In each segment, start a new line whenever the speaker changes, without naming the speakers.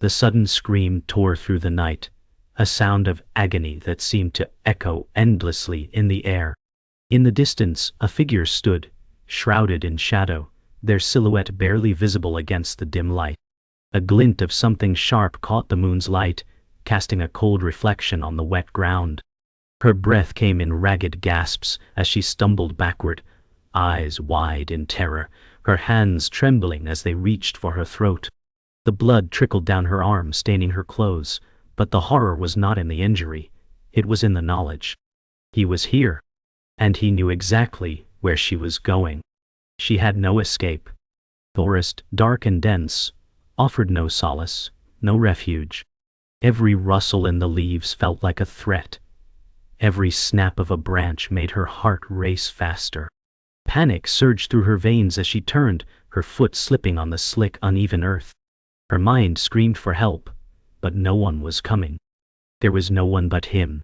The sudden scream tore through the night, a sound of agony that seemed to echo endlessly in the air. In the distance, a figure stood, shrouded in shadow, their silhouette barely visible against the dim light. A glint of something sharp caught the moon's light, casting a cold reflection on the wet ground. Her breath came in ragged gasps as she stumbled backward, eyes wide in terror, her hands trembling as they reached for her throat. The blood trickled down her arm, staining her clothes, but the horror was not in the injury, it was in the knowledge. He was here, and he knew exactly where she was going. She had no escape. The forest, dark and dense, offered no solace, no refuge. Every rustle in the leaves felt like a threat. Every snap of a branch made her heart race faster. Panic surged through her veins as she turned, her foot slipping on the slick, uneven earth. Her mind screamed for help, but no one was coming. There was no one but him,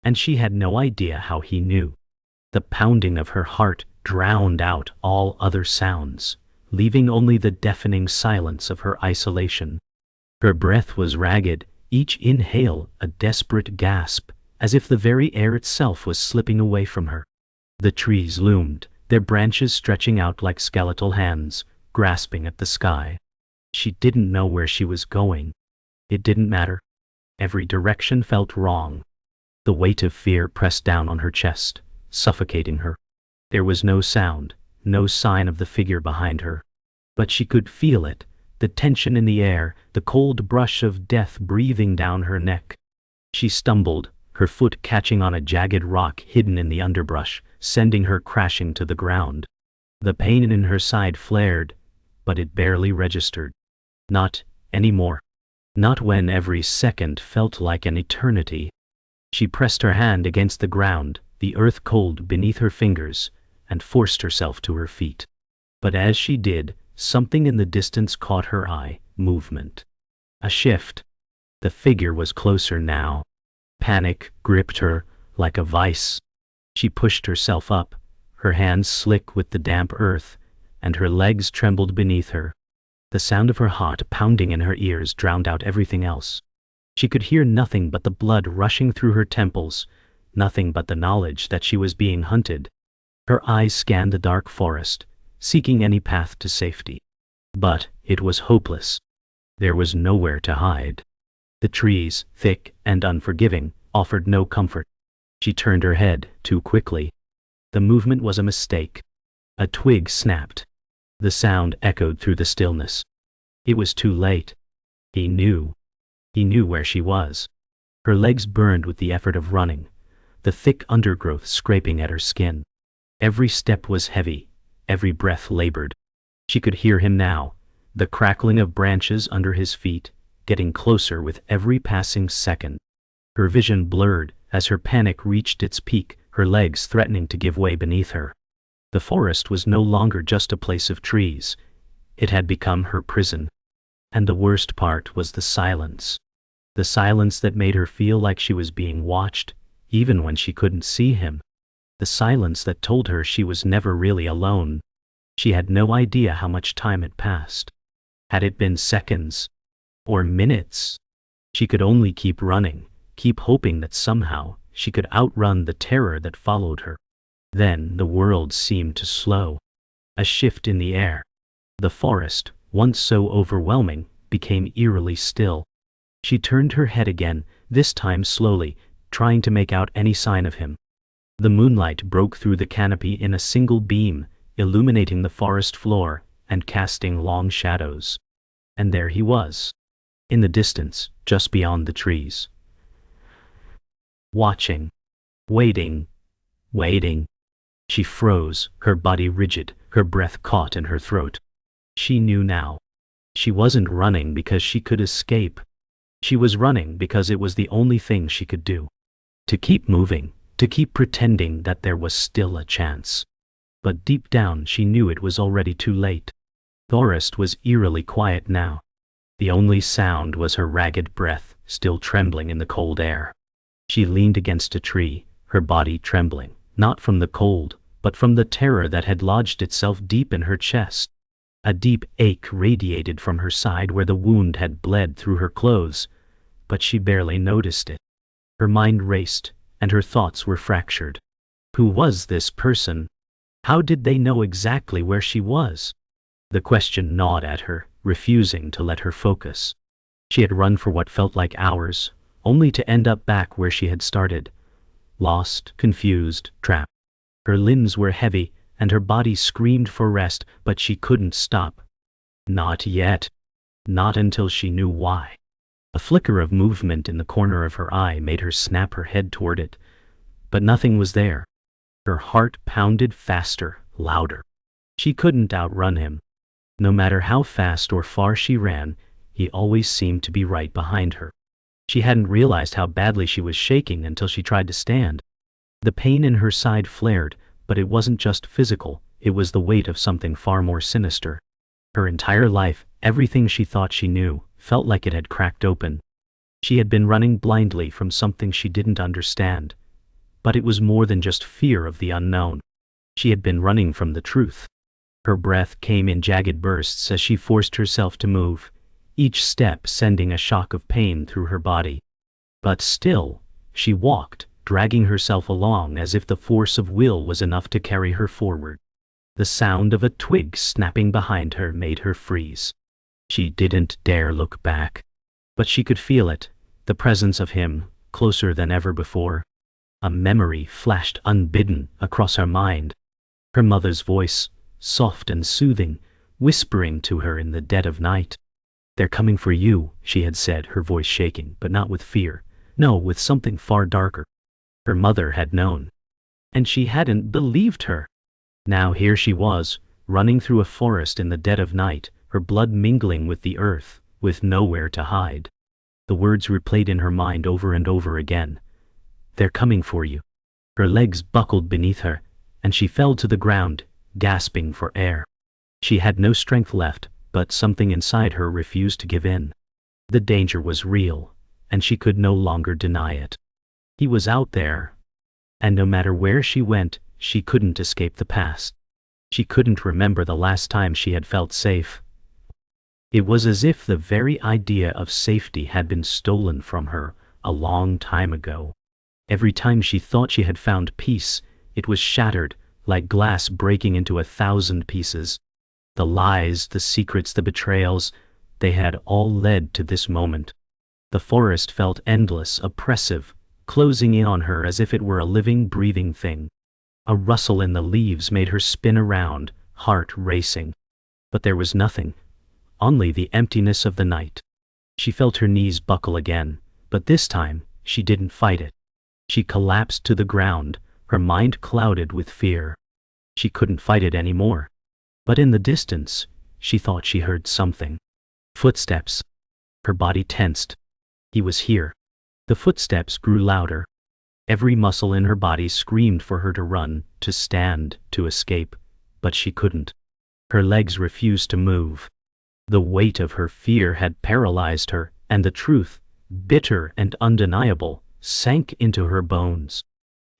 and she had no idea how he knew. The pounding of her heart drowned out all other sounds, leaving only the deafening silence of her isolation. Her breath was ragged, each inhale a desperate gasp, as if the very air itself was slipping away from her. The trees loomed, their branches stretching out like skeletal hands, grasping at the sky. She didn't know where she was going. It didn't matter. Every direction felt wrong. The weight of fear pressed down on her chest, suffocating her. There was no sound, no sign of the figure behind her. But she could feel it, the tension in the air, the cold brush of death breathing down her neck. She stumbled, her foot catching on a jagged rock hidden in the underbrush, sending her crashing to the ground. The pain in her side flared, but it barely registered. Not anymore. Not when every second felt like an eternity. She pressed her hand against the ground, the earth cold beneath her fingers, and forced herself to her feet. But as she did, something in the distance caught her eye, movement. A shift. The figure was closer now. Panic gripped her like a vice. She pushed herself up, her hands slick with the damp earth, and her legs trembled beneath her. The sound of her heart pounding in her ears drowned out everything else. She could hear nothing but the blood rushing through her temples, nothing but the knowledge that she was being hunted. Her eyes scanned the dark forest, seeking any path to safety. But it was hopeless. There was nowhere to hide. The trees, thick and unforgiving, offered no comfort. She turned her head too quickly. The movement was a mistake. A twig snapped. The sound echoed through the stillness. It was too late. He knew. He knew where she was. Her legs burned with the effort of running, the thick undergrowth scraping at her skin. Every step was heavy, every breath labored. She could hear him now, the crackling of branches under his feet, getting closer with every passing second. Her vision blurred as her panic reached its peak, her legs threatening to give way beneath her. The forest was no longer just a place of trees. It had become her prison. And the worst part was the silence. The silence that made her feel like she was being watched, even when she couldn't see him. The silence that told her she was never really alone. She had no idea how much time had passed. Had it been seconds? Or minutes? She could only keep running, keep hoping that somehow she could outrun the terror that followed her. Then the world seemed to slow. A shift in the air. The forest, once so overwhelming, became eerily still. She turned her head again, this time slowly, trying to make out any sign of him. The moonlight broke through the canopy in a single beam, illuminating the forest floor and casting long shadows. And there he was, in the distance, just beyond the trees. Watching. Waiting. Waiting. She froze, her body rigid, her breath caught in her throat. She knew now. She wasn't running because she could escape. She was running because it was the only thing she could do. To keep moving, to keep pretending that there was still a chance. But deep down she knew it was already too late. The forest was eerily quiet now. The only sound was her ragged breath, still trembling in the cold air. She leaned against a tree, her body trembling, not from the cold, but from the terror that had lodged itself deep in her chest. A deep ache radiated from her side where the wound had bled through her clothes, but she barely noticed it. Her mind raced, and her thoughts were fractured. Who was this person? How did they know exactly where she was? The question gnawed at her, refusing to let her focus. She had run for what felt like hours, only to end up back where she had started. Lost, confused, trapped. Her limbs were heavy, and her body screamed for rest, but she couldn't stop. Not yet. Not until she knew why. A flicker of movement in the corner of her eye made her snap her head toward it, but nothing was there. Her heart pounded faster, louder. She couldn't outrun him. No matter how fast or far she ran, he always seemed to be right behind her. She hadn't realized how badly she was shaking until she tried to stand. The pain in her side flared, but it wasn't just physical, it was the weight of something far more sinister. Her entire life, everything she thought she knew, felt like it had cracked open. She had been running blindly from something she didn't understand. But it was more than just fear of the unknown. She had been running from the truth. Her breath came in jagged bursts as she forced herself to move, each step sending a shock of pain through her body. But still, she walked, dragging herself along as if the force of will was enough to carry her forward. The sound of a twig snapping behind her made her freeze. She didn't dare look back. But she could feel it, the presence of him, closer than ever before. A memory flashed unbidden across her mind. Her mother's voice, soft and soothing, whispering to her in the dead of night. "They're coming for you," she had said, her voice shaking, but not with fear. No, with something far darker. Her mother had known. And she hadn't believed her. Now here she was, running through a forest in the dead of night, her blood mingling with the earth, with nowhere to hide. The words replayed in her mind over and over again. "They're coming for you." Her legs buckled beneath her, and she fell to the ground, gasping for air. She had no strength left, but something inside her refused to give in. The danger was real, and she could no longer deny it. He was out there, and no matter where she went, she couldn't escape the past. She couldn't remember the last time she had felt safe. It was as if the very idea of safety had been stolen from her a long time ago. Every time she thought she had found peace, it was shattered, like glass breaking into 1,000 pieces. The lies, the secrets, the betrayals, they had all led to this moment. The forest felt endless, oppressive, closing in on her as if it were a living, breathing thing. A rustle in the leaves made her spin around, heart racing. But there was nothing, only the emptiness of the night. She felt her knees buckle again, but this time, she didn't fight it. She collapsed to the ground, her mind clouded with fear. She couldn't fight it anymore. But in the distance, she thought she heard something. Footsteps. Her body tensed. He was here. The footsteps grew louder. Every muscle in her body screamed for her to run, to stand, to escape, but she couldn't. Her legs refused to move. The weight of her fear had paralyzed her, and the truth, bitter and undeniable, sank into her bones.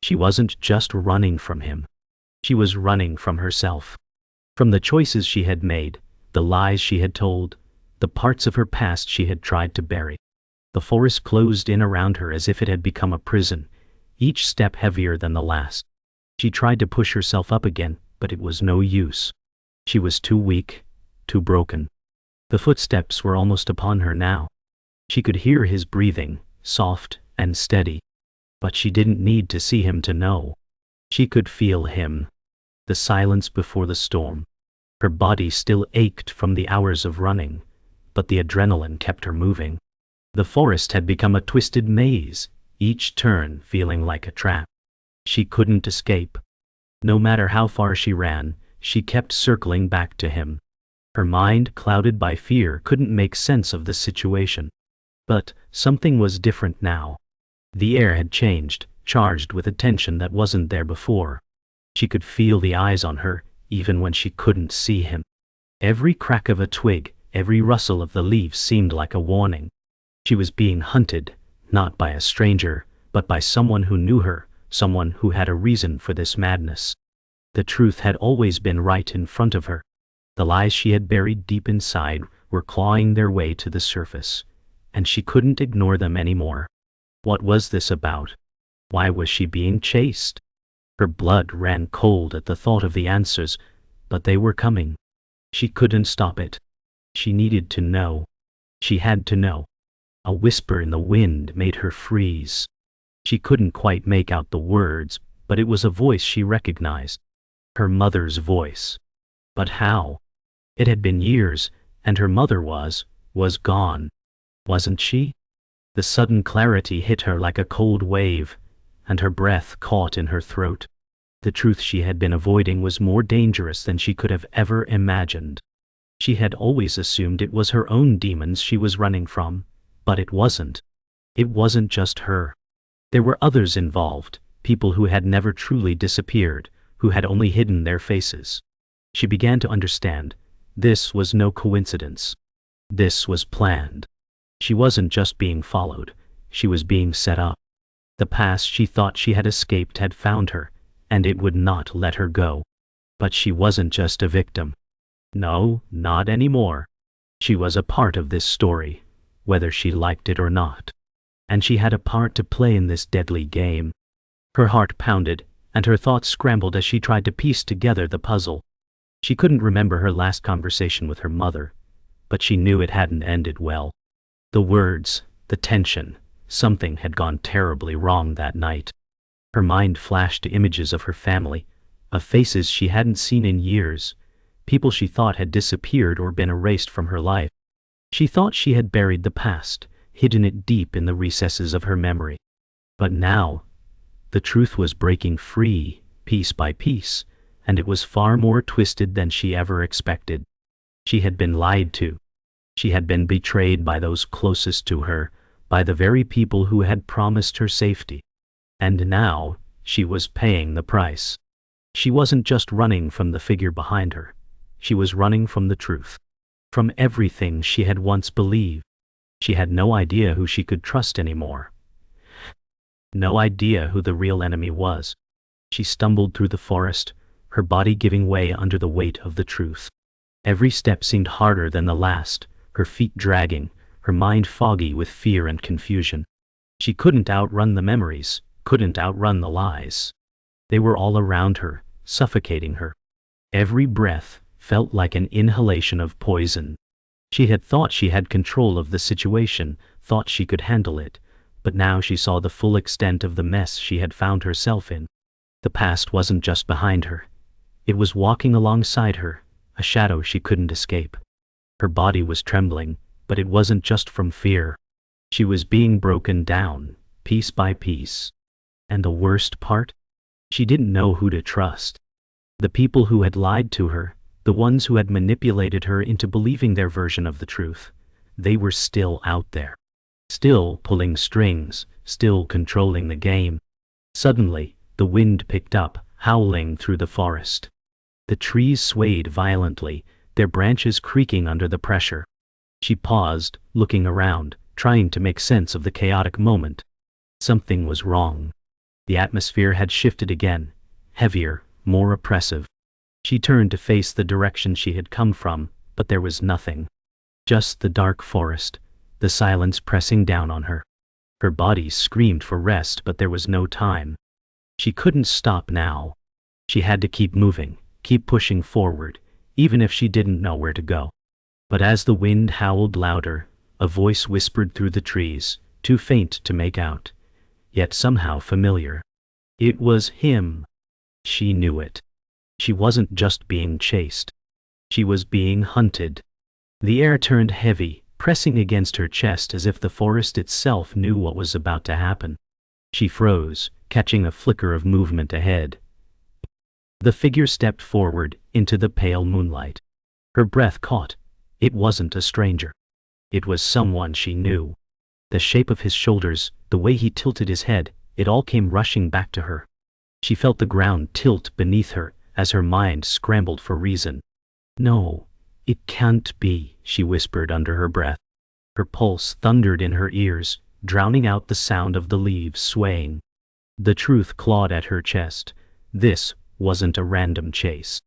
She wasn't just running from him. She was running from herself. From the choices she had made, the lies she had told, the parts of her past she had tried to bury. The forest closed in around her as if it had become a prison, each step heavier than the last. She tried to push herself up again, but it was no use. She was too weak, too broken. The footsteps were almost upon her now. She could hear his breathing, soft and steady. But she didn't need to see him to know. She could feel him. The silence before the storm. Her body still ached from the hours of running, but the adrenaline kept her moving. The forest had become a twisted maze, each turn feeling like a trap. She couldn't escape. No matter how far she ran, she kept circling back to him. Her mind, clouded by fear, couldn't make sense of the situation. But something was different now. The air had changed, charged with a tension that wasn't there before. She could feel the eyes on her, even when she couldn't see him. Every crack of a twig, every rustle of the leaves seemed like a warning. She was being hunted, not by a stranger, but by someone who knew her, someone who had a reason for this madness. The truth had always been right in front of her. The lies she had buried deep inside were clawing their way to the surface, and she couldn't ignore them anymore. What was this about? Why was she being chased? Her blood ran cold at the thought of the answers, but they were coming. She couldn't stop it. She needed to know. She had to know. A whisper in the wind made her freeze. She couldn't quite make out the words, but it was a voice she recognized. Her mother's voice. But how? It had been years, and her mother was gone. Wasn't she? The sudden clarity hit her like a cold wave, and her breath caught in her throat. The truth she had been avoiding was more dangerous than she could have ever imagined. She had always assumed it was her own demons she was running from, but it wasn't. It wasn't just her. There were others involved, people who had never truly disappeared, who had only hidden their faces. She began to understand. This was no coincidence. This was planned. She wasn't just being followed, she was being set up. The past she thought she had escaped had found her, and it would not let her go. But she wasn't just a victim. No, not anymore. She was a part of this story, whether she liked it or not. And she had a part to play in this deadly game. Her heart pounded, and her thoughts scrambled as she tried to piece together the puzzle. She couldn't remember her last conversation with her mother, but she knew it hadn't ended well. The words, the tension, something had gone terribly wrong that night. Her mind flashed to images of her family, of faces she hadn't seen in years, people she thought had disappeared or been erased from her life. She thought she had buried the past, hidden it deep in the recesses of her memory. But now, the truth was breaking free, piece by piece, and it was far more twisted than she ever expected. She had been lied to. She had been betrayed by those closest to her, by the very people who had promised her safety. And now, she was paying the price. She wasn't just running from the figure behind her. She was running from the truth. From everything she had once believed. She had no idea who she could trust anymore. No idea who the real enemy was. She stumbled through the forest, her body giving way under the weight of the truth. Every step seemed harder than the last, her feet dragging, her mind foggy with fear and confusion. She couldn't outrun the memories, couldn't outrun the lies. They were all around her, suffocating her. Every breath felt like an inhalation of poison. She had thought she had control of the situation, thought she could handle it, but now she saw the full extent of the mess she had found herself in. The past wasn't just behind her. It was walking alongside her, a shadow she couldn't escape. Her body was trembling, but it wasn't just from fear. She was being broken down, piece by piece. And the worst part? She didn't know who to trust. The people who had lied to her, the ones who had manipulated her into believing their version of the truth, they were still out there. Still pulling strings, still controlling the game. Suddenly, the wind picked up, howling through the forest. The trees swayed violently, their branches creaking under the pressure. She paused, looking around, trying to make sense of the chaotic moment. Something was wrong. The atmosphere had shifted again, heavier, more oppressive. She turned to face the direction she had come from, but there was nothing. Just the dark forest, the silence pressing down on her. Her body screamed for rest, but there was no time. She couldn't stop now. She had to keep moving, keep pushing forward, even if she didn't know where to go. But as the wind howled louder, a voice whispered through the trees, too faint to make out, yet somehow familiar. It was him. She knew it. She wasn't just being chased. She was being hunted. The air turned heavy, pressing against her chest as if the forest itself knew what was about to happen. She froze, catching a flicker of movement ahead. The figure stepped forward, into the pale moonlight. Her breath caught. It wasn't a stranger. It was someone she knew. The shape of his shoulders, the way he tilted his head, it all came rushing back to her. She felt the ground tilt beneath her, as her mind scrambled for reason. No, it can't be, she whispered under her breath. Her pulse thundered in her ears, drowning out the sound of the leaves swaying. The truth clawed at her chest. This wasn't a random chase.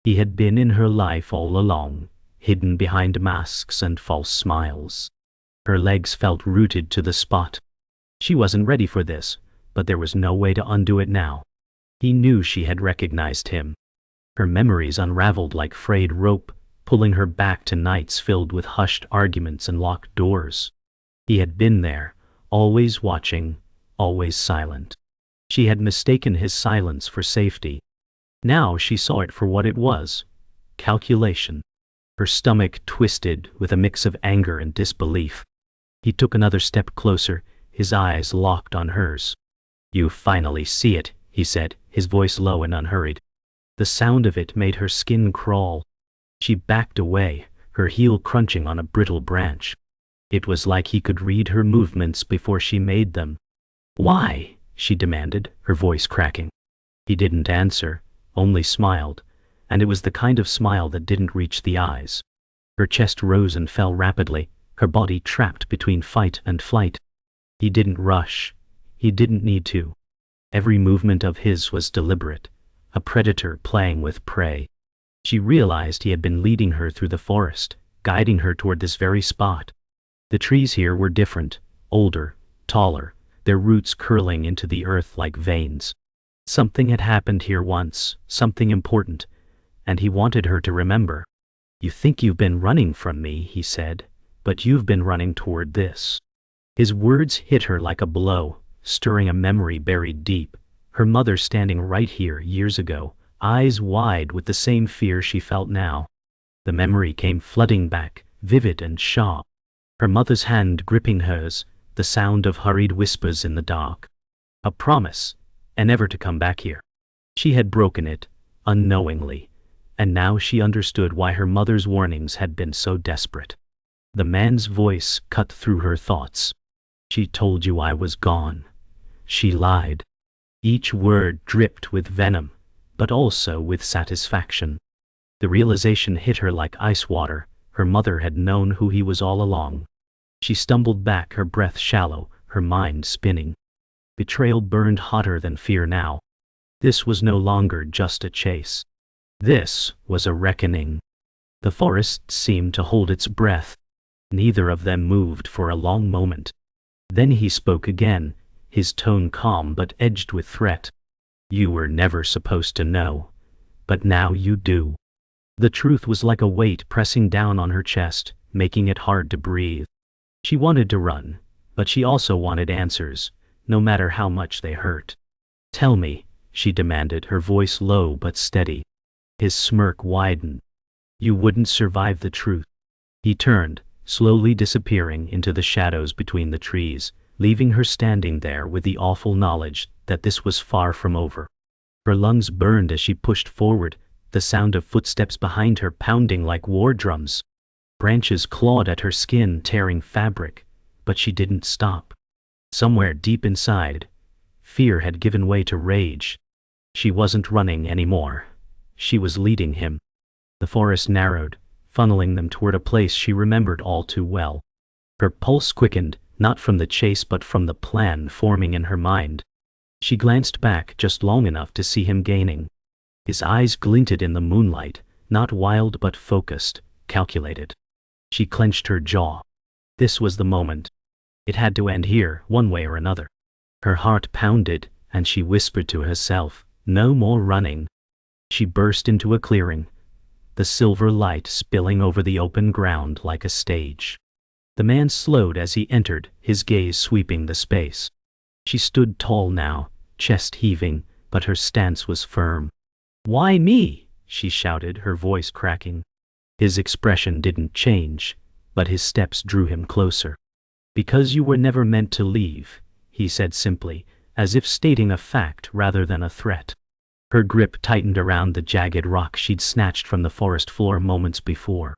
He had been in her life all along, hidden behind masks and false smiles. Her legs felt rooted to the spot. She wasn't ready for this, but there was no way to undo it now. He knew she had recognized him. Her memories unraveled like frayed rope, pulling her back to nights filled with hushed arguments and locked doors. He had been there, always watching, always silent. She had mistaken his silence for safety. Now she saw it for what it was: calculation. Her stomach twisted with a mix of anger and disbelief. He took another step closer, his eyes locked on hers. "You finally see it," he said, his voice low and unhurried. The sound of it made her skin crawl. She backed away, her heel crunching on a brittle branch. It was like he could read her movements before she made them. "Why?" she demanded, her voice cracking. He didn't answer, only smiled, and it was the kind of smile that didn't reach the eyes. Her chest rose and fell rapidly, her body trapped between fight and flight. He didn't rush. He didn't need to. Every movement of his was deliberate, a predator playing with prey. She realized he had been leading her through the forest, guiding her toward this very spot. The trees here were different, older, taller, their roots curling into the earth like veins. Something had happened here once, something important, and he wanted her to remember. "You think you've been running from me," he said, "but you've been running toward this." His words hit her like a blow, stirring a memory buried deep. Her mother standing right here years ago, eyes wide with the same fear she felt now. The memory came flooding back, vivid and sharp. Her mother's hand gripping hers, the sound of hurried whispers in the dark. A promise, and never to come back here. She had broken it, unknowingly, and now she understood why her mother's warnings had been so desperate. The man's voice cut through her thoughts. "She told you I was gone. She lied." Each word dripped with venom, but also with satisfaction. The realization hit her like ice water. Her mother had known who he was all along. She stumbled back, her breath shallow, her mind spinning. Betrayal burned hotter than fear now. This was no longer just a chase. This was a reckoning. The forest seemed to hold its breath. Neither of them moved for a long moment. Then he spoke again, his tone calm but edged with threat. "You were never supposed to know, but now you do." The truth was like a weight pressing down on her chest, making it hard to breathe. She wanted to run, but she also wanted answers, no matter how much they hurt. "Tell me," she demanded, her voice low but steady. His smirk widened. "You wouldn't survive the truth." He turned, slowly disappearing into the shadows between the trees, leaving her standing there with the awful knowledge that this was far from over. Her lungs burned as she pushed forward, the sound of footsteps behind her pounding like war drums. Branches clawed at her skin, tearing fabric, but she didn't stop. Somewhere deep inside, fear had given way to rage. She wasn't running anymore. She was leading him. The forest narrowed, funneling them toward a place she remembered all too well. Her pulse quickened, not from the chase but from the plan forming in her mind. She glanced back just long enough to see him gaining. His eyes glinted in the moonlight, not wild but focused, calculated. She clenched her jaw. This was the moment. It had to end here, one way or another. Her heart pounded, and she whispered to herself, "No more running." She burst into a clearing, the silver light spilling over the open ground like a stage. The man slowed as he entered, his gaze sweeping the space. She stood tall now, chest heaving, but her stance was firm. "Why me?" she shouted, her voice cracking. His expression didn't change, but his steps drew him closer. "Because you were never meant to leave," he said simply, as if stating a fact rather than a threat. Her grip tightened around the jagged rock she'd snatched from the forest floor moments before.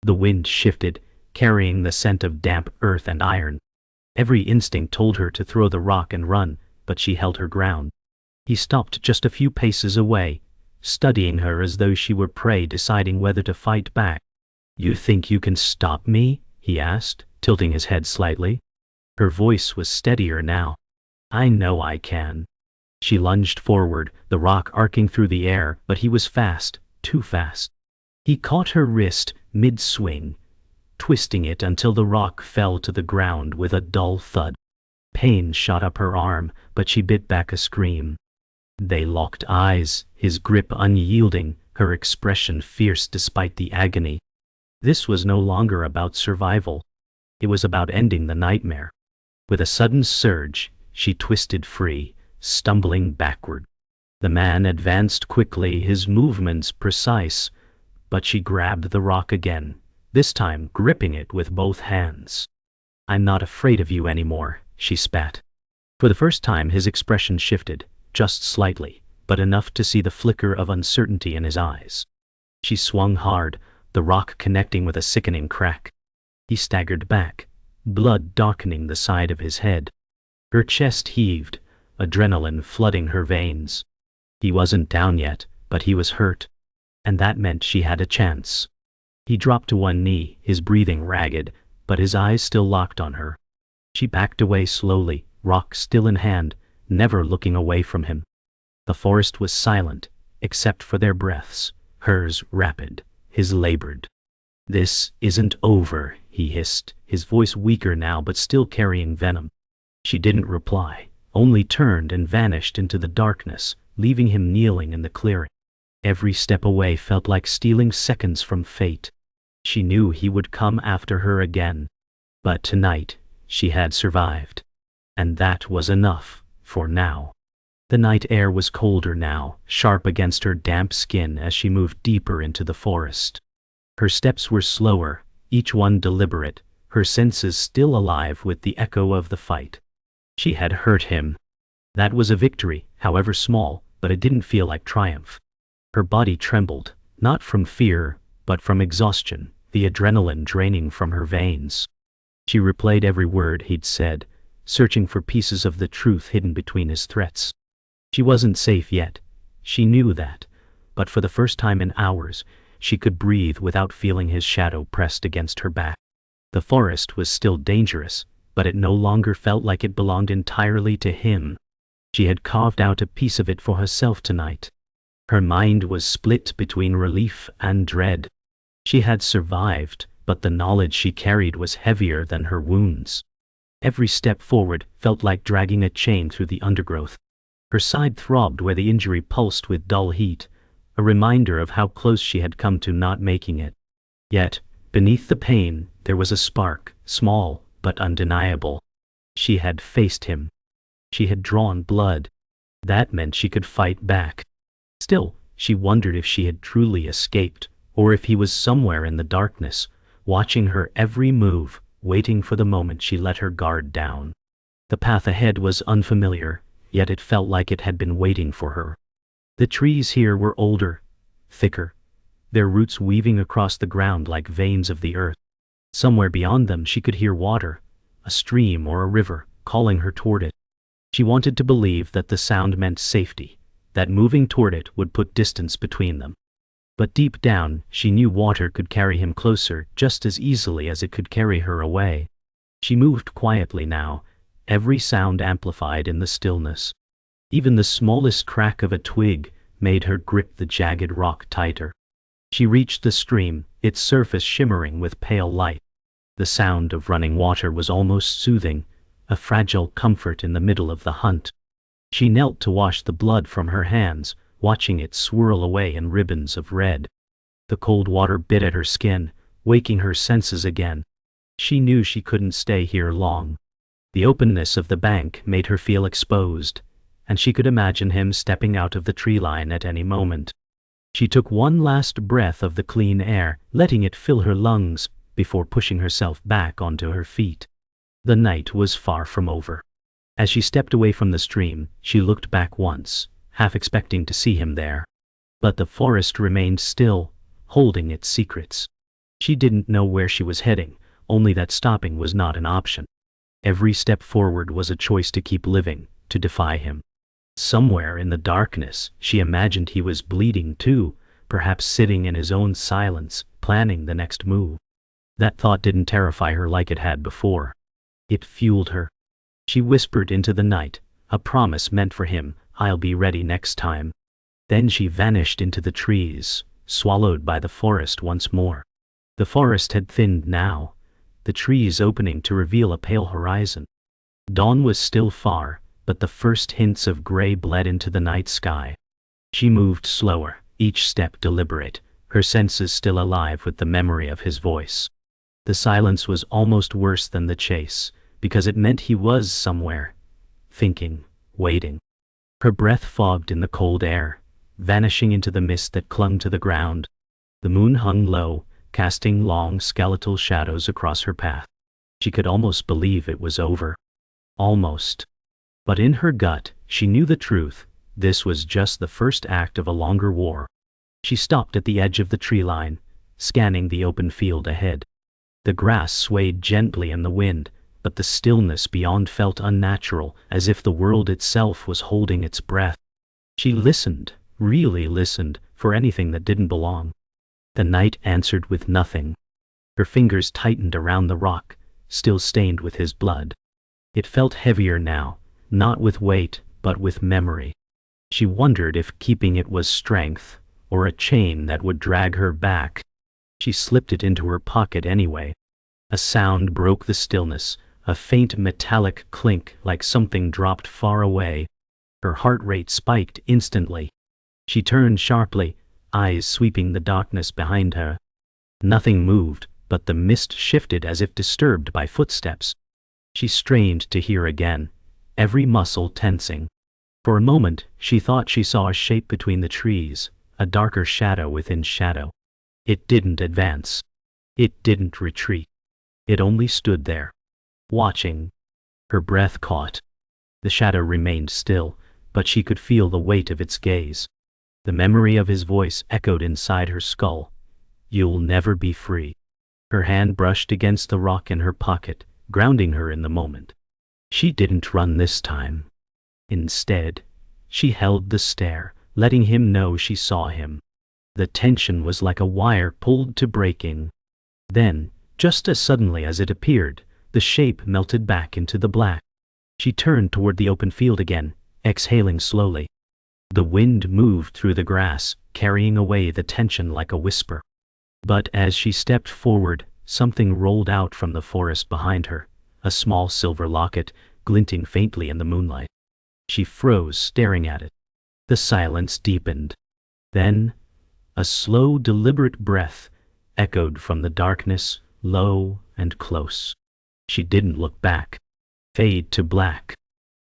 The wind shifted, carrying the scent of damp earth and iron. Every instinct told her to throw the rock and run, but she held her ground. He stopped just a few paces away, studying her as though she were prey, deciding whether to fight back. "You think you can stop me?" he asked, tilting his head slightly. Her voice was steadier now. "I know I can." She lunged forward, the rock arcing through the air, but he was fast, too fast. He caught her wrist mid-swing, twisting it until the rock fell to the ground with a dull thud. Pain shot up her arm, but she bit back a scream. They locked eyes, his grip unyielding, her expression fierce despite the agony. This was no longer about survival. It was about ending the nightmare. With a sudden surge, she twisted free, stumbling backward. The man advanced quickly, his movements precise, but she grabbed the rock again, this time gripping it with both hands. "I'm not afraid of you anymore," she spat. For the first time his expression shifted, just slightly, but enough to see the flicker of uncertainty in his eyes. She swung hard, the rock connecting with a sickening crack. He staggered back, blood darkening the side of his head. Her chest heaved, adrenaline flooding her veins. He wasn't down yet, but he was hurt, and that meant she had a chance. He dropped to one knee, his breathing ragged, but his eyes still locked on her. She backed away slowly, rock still in hand, never looking away from him. The forest was silent, except for their breaths, hers rapid, his labored. "This isn't over," he hissed, his voice weaker now but still carrying venom. She didn't reply, only turned and vanished into the darkness, leaving him kneeling in the clearing. Every step away felt like stealing seconds from fate. She knew he would come after her again. But tonight, she had survived. And that was enough, for now. The night air was colder now, sharp against her damp skin as she moved deeper into the forest. Her steps were slower, each one deliberate, her senses still alive with the echo of the fight. She had hurt him. That was a victory, however small, but it didn't feel like triumph. Her body trembled, not from fear, but from exhaustion, the adrenaline draining from her veins. She replayed every word he'd said, searching for pieces of the truth hidden between his threats. She wasn't safe yet. She knew that, but for the first time in hours, she could breathe without feeling his shadow pressed against her back. The forest was still dangerous, but it no longer felt like it belonged entirely to him. She had carved out a piece of it for herself tonight. Her mind was split between relief and dread. She had survived, but the knowledge she carried was heavier than her wounds. Every step forward felt like dragging a chain through the undergrowth. Her side throbbed where the injury pulsed with dull heat, a reminder of how close she had come to not making it. Yet, beneath the pain, there was a spark, small but undeniable. She had faced him. She had drawn blood. That meant she could fight back. Still, she wondered if she had truly escaped, or if he was somewhere in the darkness, watching her every move, waiting for the moment she let her guard down. The path ahead was unfamiliar, yet it felt like it had been waiting for her. The trees here were older, thicker, their roots weaving across the ground like veins of the earth. Somewhere beyond them she could hear water, a stream or a river, calling her toward it. She wanted to believe that the sound meant safety, that moving toward it would put distance between them. But deep down, she knew water could carry him closer just as easily as it could carry her away. She moved quietly now, every sound amplified in the stillness. Even the smallest crack of a twig made her grip the jagged rock tighter. She reached the stream, its surface shimmering with pale light. The sound of running water was almost soothing, a fragile comfort in the middle of the hunt. She knelt to wash the blood from her hands, watching it swirl away in ribbons of red. The cold water bit at her skin, waking her senses again. She knew she couldn't stay here long. The openness of the bank made her feel exposed, and she could imagine him stepping out of the tree line at any moment. She took one last breath of the clean air, letting it fill her lungs, before pushing herself back onto her feet. The night was far from over. As she stepped away from the stream, she looked back once, half expecting to see him there. But the forest remained still, holding its secrets. She didn't know where she was heading, only that stopping was not an option. Every step forward was a choice to keep living, to defy him. Somewhere in the darkness, she imagined he was bleeding too, perhaps sitting in his own silence, planning the next move. That thought didn't terrify her like it had before. It fueled her. She whispered into the night, a promise meant for him, "I'll be ready next time." Then she vanished into the trees, swallowed by the forest once more. The forest had thinned now, the trees opening to reveal a pale horizon. Dawn was still far, but the first hints of gray bled into the night sky. She moved slower, each step deliberate, her senses still alive with the memory of his voice. The silence was almost worse than the chase, because it meant he was somewhere, thinking, waiting. Her breath fogged in the cold air, vanishing into the mist that clung to the ground. The moon hung low, casting long skeletal shadows across her path. She could almost believe it was over. Almost. But in her gut, she knew the truth. This was just the first act of a longer war. She stopped at the edge of the tree line, scanning the open field ahead. The grass swayed gently in the wind, but the stillness beyond felt unnatural, as if the world itself was holding its breath. She listened, really listened, for anything that didn't belong. The night answered with nothing. Her fingers tightened around the rock, still stained with his blood. It felt heavier now, not with weight, but with memory. She wondered if keeping it was strength, or a chain that would drag her back. She slipped it into her pocket anyway. A sound broke the stillness, a faint metallic clink like something dropped far away. Her heart rate spiked instantly. She turned sharply, eyes sweeping the darkness behind her. Nothing moved, but the mist shifted as if disturbed by footsteps. She strained to hear again, every muscle tensing. For a moment, she thought she saw a shape between the trees, a darker shadow within shadow. It didn't advance. It didn't retreat. It only stood there, watching. Her breath caught. The shadow remained still, but she could feel the weight of its gaze. The memory of his voice echoed inside her skull. "You'll never be free." Her hand brushed against the rock in her pocket, grounding her in the moment. She didn't run this time. Instead, she held the stare, letting him know she saw him. The tension was like a wire pulled to breaking. Then, just as suddenly as it appeared, the shape melted back into the black. She turned toward the open field again, exhaling slowly. The wind moved through the grass, carrying away the tension like a whisper. But as she stepped forward, something rolled out from the forest behind her, a small silver locket, glinting faintly in the moonlight. She froze, staring at it. The silence deepened. Then, a slow, deliberate breath echoed from the darkness, low and close. She didn't look back. Fade to black.